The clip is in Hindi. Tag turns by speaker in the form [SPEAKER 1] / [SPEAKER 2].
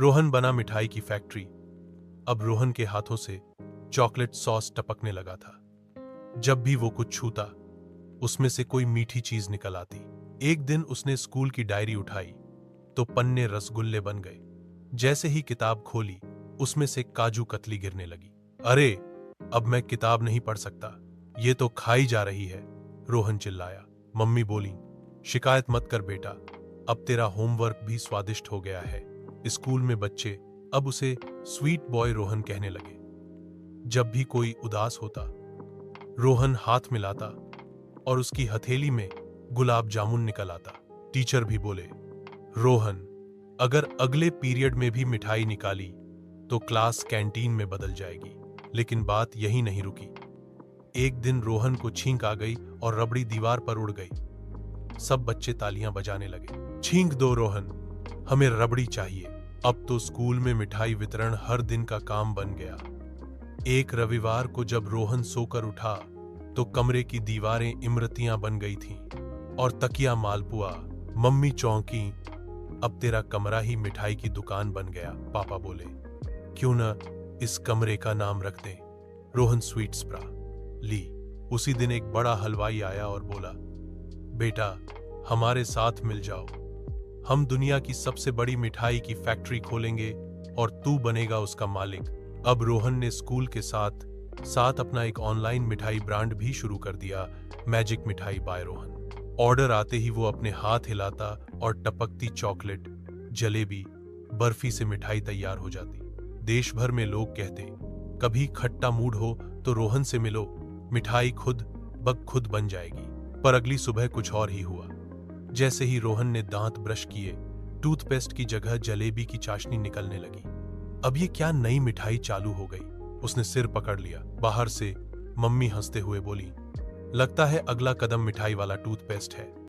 [SPEAKER 1] रोहन बना मिठाई की फैक्ट्री। अब रोहन के हाथों से चॉकलेट सॉस टपकने लगा था। जब भी वो कुछ छूता, उसमें से कोई मीठी चीज निकल आती। एक दिन उसने स्कूल की डायरी उठाई तो पन्ने रसगुल्ले बन गए। जैसे ही किताब खोली, उसमें से काजू कतली गिरने लगी। अरे, अब मैं किताब नहीं पढ़ सकता, ये तो खाई जा रही है, रोहन चिल्लाया। मम्मी बोली, शिकायत मत कर बेटा, अब तेरा होमवर्क भी स्वादिष्ट हो गया है। स्कूल में बच्चे अब उसे स्वीट बॉय रोहन कहने लगे। जब भी कोई उदास होता, रोहन हाथ मिलाता और उसकी हथेली में गुलाब जामुन निकल आता। टीचर भी बोले, रोहन, अगर अगले पीरियड में भी मिठाई निकाली तो क्लास कैंटीन में बदल जाएगी। लेकिन बात यही नहीं रुकी। एक दिन रोहन को छींक आ गई और रबड़ी दीवार पर उड़ गई। सब बच्चे तालियां बजाने लगे। छींक दो रोहन, हमें रबड़ी चाहिए। अब तो स्कूल में मिठाई वितरण हर दिन का काम बन गया। एक रविवार को जब रोहन सोकर उठा तो कमरे की दीवारें इमरतियां बन गई थीं और तकिया मालपुआ। मम्मी चौंकी, अब तेरा कमरा ही मिठाई की दुकान बन गया। पापा बोले, क्यों न इस कमरे का नाम रख दें, रोहन स्वीट्स ब्रा। ली। उसी दिन एक बड़ा हलवाई आया और बोला, बेटा, हमारे साथ मिल जाओ, हम दुनिया की सबसे बड़ी मिठाई की फैक्ट्री खोलेंगे और तू बनेगा उसका मालिक। अब रोहन ने स्कूल के साथ साथ अपना एक ऑनलाइन मिठाई ब्रांड भी शुरू कर दिया, मैजिक मिठाई बाय रोहन। ऑर्डर आते ही वो अपने हाथ हिलाता और टपकती चॉकलेट, जलेबी, बर्फी से मिठाई तैयार हो जाती। देश भर में लोग कहते, कभी खट्टा मूड हो तो रोहन से मिलो, मिठाई खुद ब खुद बन जाएगी। पर अगली सुबह कुछ और ही हुआ। जैसे ही रोहन ने दांत ब्रश किए, टूथपेस्ट की जगह जलेबी की चाशनी निकलने लगी। अब ये क्या नई मिठाई चालू हो गई? उसने सिर पकड़ लिया। बाहर से मम्मी हंसते हुए बोली, लगता है अगला कदम मिठाई वाला टूथपेस्ट है।